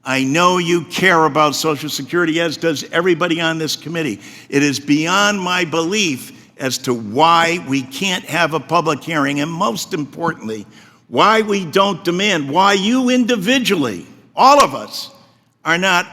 I know you care about Social Security, as does everybody on this committee. It is beyond my belief as to why we can't have a public hearing, and most importantly, why we don't demand, why you individually, all of us, are not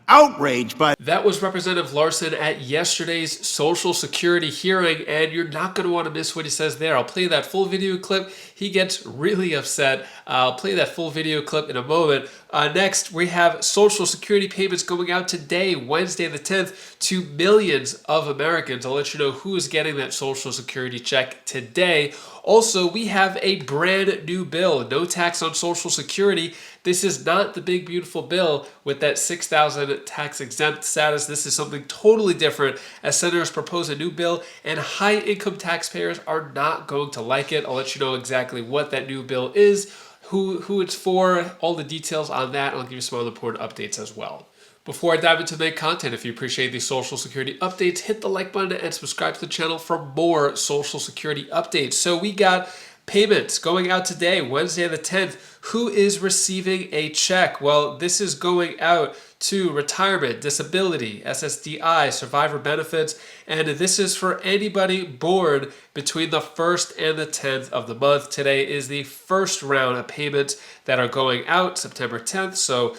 outraged by. That was Representative Larson at yesterday's Social Security hearing, and you're not going to want to miss what he says there. I'll play that full video clip. He gets really upset. I'll play that full video clip in a moment. Next, we have Social Security payments going out today, Wednesday the 10th, to millions of Americans. I'll let you know who is getting that Social Security check today. Also, we have a brand new bill, no tax on Social Security. This is not the big, beautiful bill with that $6,000 tax exempt status. This is something totally different, as senators propose a new bill, and high-income taxpayers are not going to like it. I'll let you know exactly what that new bill is, who it's for, all the details on that. I'll give you some other important updates as well. Before I dive into the main content, if you appreciate these Social Security updates, hit the like button and subscribe to the channel for more Social Security updates. So we got payments going out today, Wednesday the 10th. Who is receiving a check? Well, this is going out to retirement, disability, SSDI, survivor benefits, and this is for anybody born between the 1st and the 10th of the month. Today is the first round of payments that are going out, September 10th, so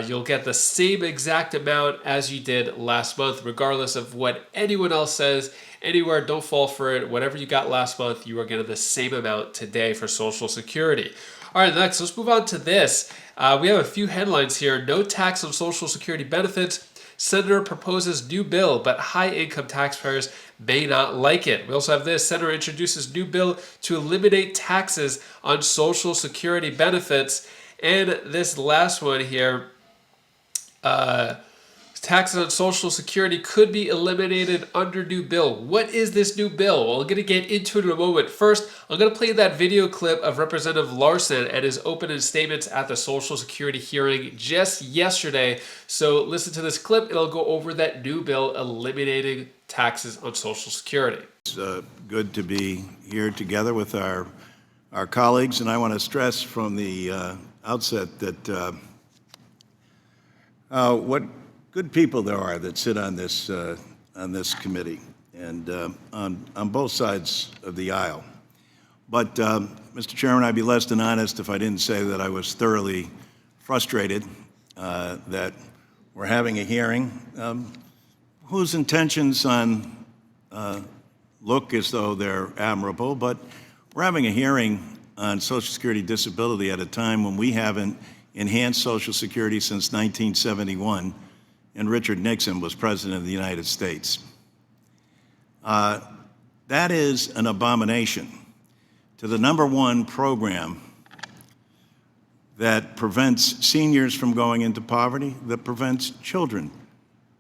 you'll get the same exact amount as you did last month, regardless of what anyone else says. Anywhere, don't fall for it. Whatever you got last month, you are getting the same amount today for Social Security. All right, next, let's move on to this. We have a few headlines here. No tax on Social Security benefits. Senator proposes new bill, but high-income taxpayers may not like it. We also have this. Senator introduces new bill to eliminate taxes on Social Security benefits. And this last one here, taxes on Social Security could be eliminated under new bill. What is this new bill? Well, I'm going to get into it in a moment. First, I'm going to play that video clip of Representative Larson and his opening statements at the Social Security hearing just yesterday. So listen to this clip, and I'll go over that new bill eliminating taxes on Social Security. It's good to be here together with our colleagues, and I want to stress from the outset that what good people there are that sit on this committee, and on both sides of the aisle. But Mr. Chairman, I'd be less than honest if I didn't say that I was thoroughly frustrated that we're having a hearing whose intentions look as though they're admirable, but we're having a hearing on Social Security disability at a time when we haven't enhanced Social Security since 1971, and Richard Nixon was President of the United States. That is an abomination to the #1 program that prevents seniors from going into poverty, that prevents children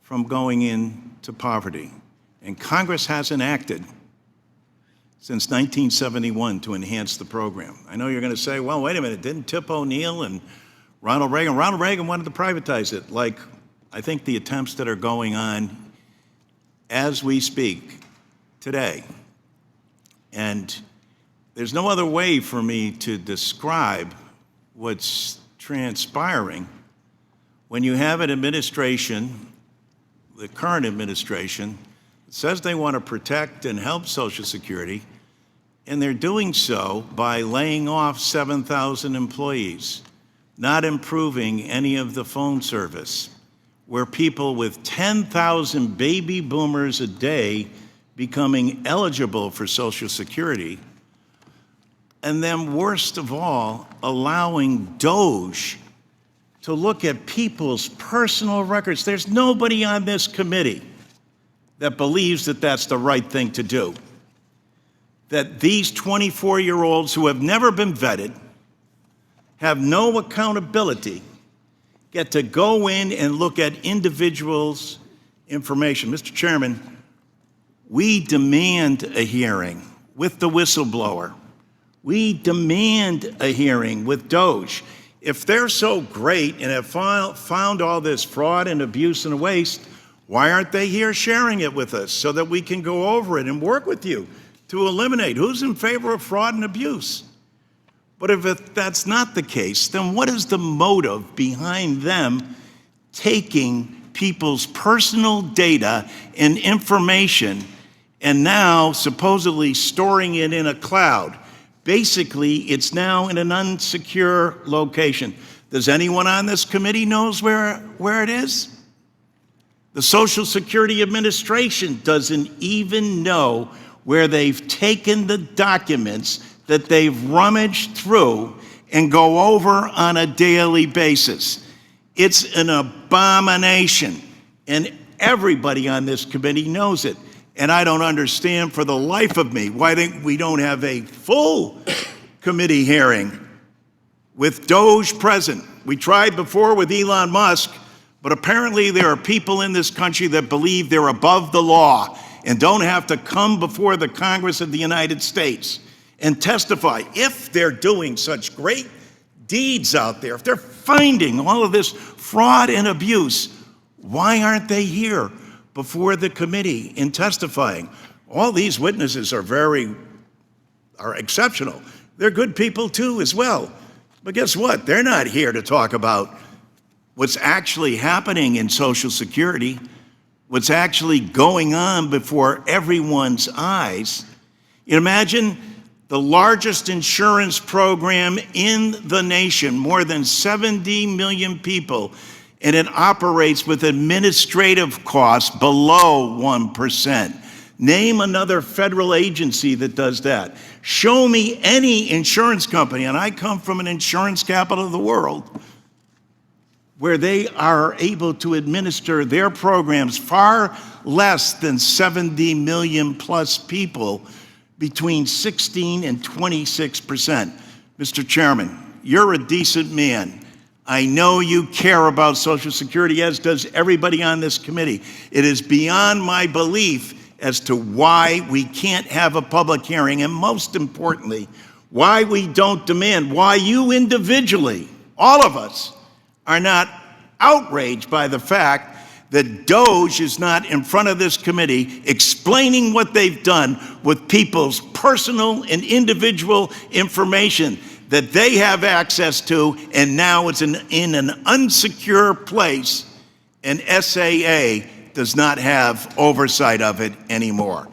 from going into poverty. And Congress hasn't acted since 1971 to enhance the program. I know you're going to say, well, wait a minute, didn't Tip O'Neill and Ronald Reagan wanted to privatize it, like I think the attempts that are going on as we speak today. And there's no other way for me to describe what's transpiring when you have an administration, the current administration, that says they want to protect and help Social Security, and they're doing so by laying off 7,000 employees, not improving any of the phone service, where people with 10,000 baby boomers a day becoming eligible for Social Security, and then worst of all, allowing DOGE to look at people's personal records. There's nobody on this committee that believes that that's the right thing to do. That these 24-year-olds who have never been vetted, have no accountability, get to go in and look at individuals' information. Mr. Chairman, we demand a hearing with the whistleblower. We demand a hearing with DOGE. If they're so great and have found all this fraud and abuse and waste, why aren't they here sharing it with us so that we can go over it and work with you to eliminate? Who's in favor of fraud and abuse? But if that's not the case, then what is the motive behind them taking people's personal data and information and now supposedly storing it in a cloud? Basically, it's now in an unsecure location. Does anyone on this committee knows where it is? The Social Security Administration doesn't even know where they've taken the documents that they've rummaged through and go over on a daily basis. It's an abomination, and everybody on this committee knows it. And I don't understand for the life of me why we don't have a full committee hearing with Doge present. We tried before with Elon Musk, but apparently there are people in this country that believe they're above the law and don't have to come before the Congress of the United States and testify. If they're doing such great deeds out there, if they're finding all of this fraud and abuse, why aren't they here before the committee in testifying? All these witnesses are exceptional. They're good people too as well. But guess what? They're not here to talk about what's actually happening in Social Security, what's actually going on before everyone's eyes. Imagine the largest insurance program in the nation, more than 70 million people, and it operates with administrative costs below 1%. Name another federal agency that does that. Show me any insurance company, and I come from an insurance capital of the world, where they are able to administer their programs far less than 70 million plus people, between 16 and 26%. Mr. Chairman, you're a decent man. I know you care about Social Security, as does everybody on this committee. It is beyond my belief as to why we can't have a public hearing, and most importantly, why we don't demand, why you individually, all of us, are not outraged by the fact that Doge is not in front of this committee explaining what they've done with people's personal and individual information that they have access to, and now it's in an unsecure place, and SAA does not have oversight of it anymore.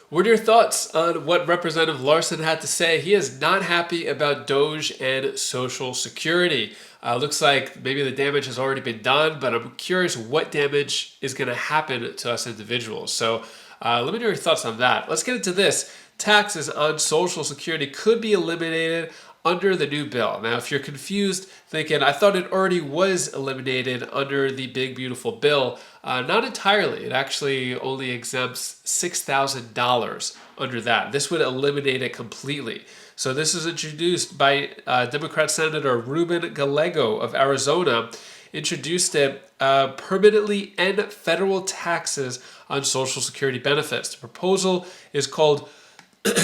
What are your thoughts on what Representative Larson had to say? He is not happy about Doge and Social Security. Looks like maybe the damage has already been done, but I'm curious what damage is going to happen to us individuals. So let me know your thoughts on that. Let's get into this. Taxes on Social Security could be eliminated under the new bill. Now, if you're confused, thinking, I thought it already was eliminated under the big, beautiful bill, not entirely. It actually only exempts $6,000 under that. This would eliminate it completely. So this is introduced by Democrat Senator Ruben Gallego of Arizona, introduced it permanently end federal taxes on Social Security benefits. The proposal is called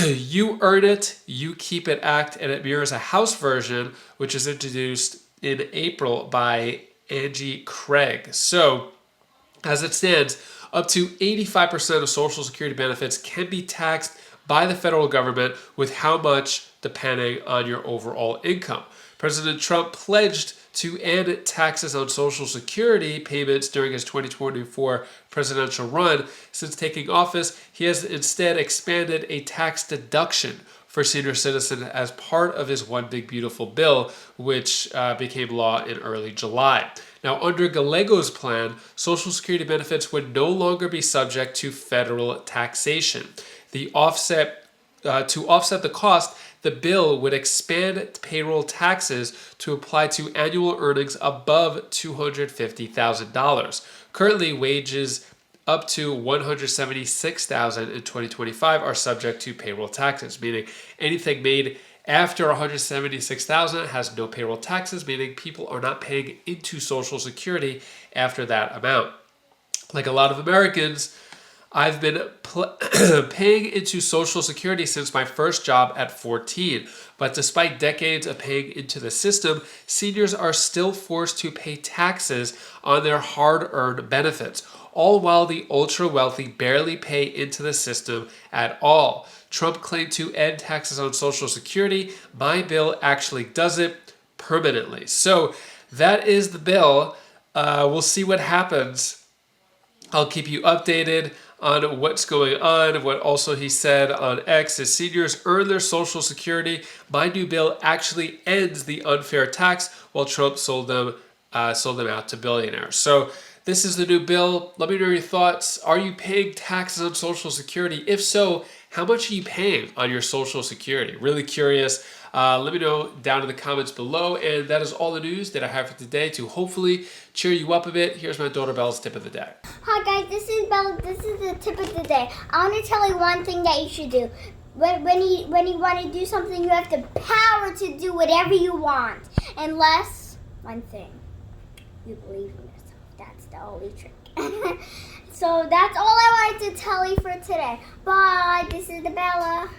You Earn It, You Keep It Act, and it mirrors a House version, which is introduced in April by Angie Craig. So, as it stands, up to 85% of Social Security benefits can be taxed by the federal government, with how much depending on your overall income. President Trump pledged to end taxes on Social Security payments during his 2024 presidential run. Since taking office, he has instead expanded a tax deduction for senior citizens as part of his One Big Beautiful Bill, which became law in early July. Now, under Gallego's plan, Social Security benefits would no longer be subject to federal taxation. To offset the cost, the bill would expand payroll taxes to apply to annual earnings above $250,000. Currently, wages up to $176,000 in 2025 are subject to payroll taxes, meaning anything made after $176,000 has no payroll taxes, meaning people are not paying into Social Security after that amount. Like a lot of Americans, I've been paying into Social Security since my first job at 14. But despite decades of paying into the system, seniors are still forced to pay taxes on their hard-earned benefits, all while the ultra-wealthy barely pay into the system at all. Trump claimed to end taxes on Social Security. My bill actually does it permanently. So that is the bill. We'll see what happens. I'll keep you updated on what's going on. What also he said on X is seniors earn their Social Security. My new bill actually ends the unfair tax, while Trump sold them out to billionaires. So this is the new bill. Let me know your thoughts. Are you paying taxes on Social Security? If so, how much are you paying on your Social Security? Really curious. Let me know down in the comments below. And that is all the news that I have for today to hopefully cheer you up a bit. Here's my daughter Bella's tip of the day. Hi guys, this is Bella. This is the tip of the day. I want to tell you one thing that you should do. When you want to do something, you have the power to do whatever you want. Unless, one thing, you believe in yourself. That's the only trick. So that's all I wanted to tell you for today. Bye. This is the Bella.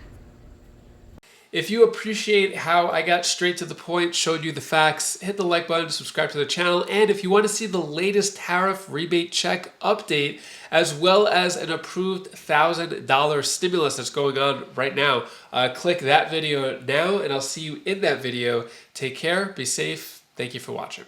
If you appreciate how I got straight to the point, showed you the facts, hit the like button, subscribe to the channel, and if you want to see the latest tariff rebate check update, as well as an approved $1,000 stimulus that's going on right now, click that video now, and I'll see you in that video. Take care, be safe, thank you for watching.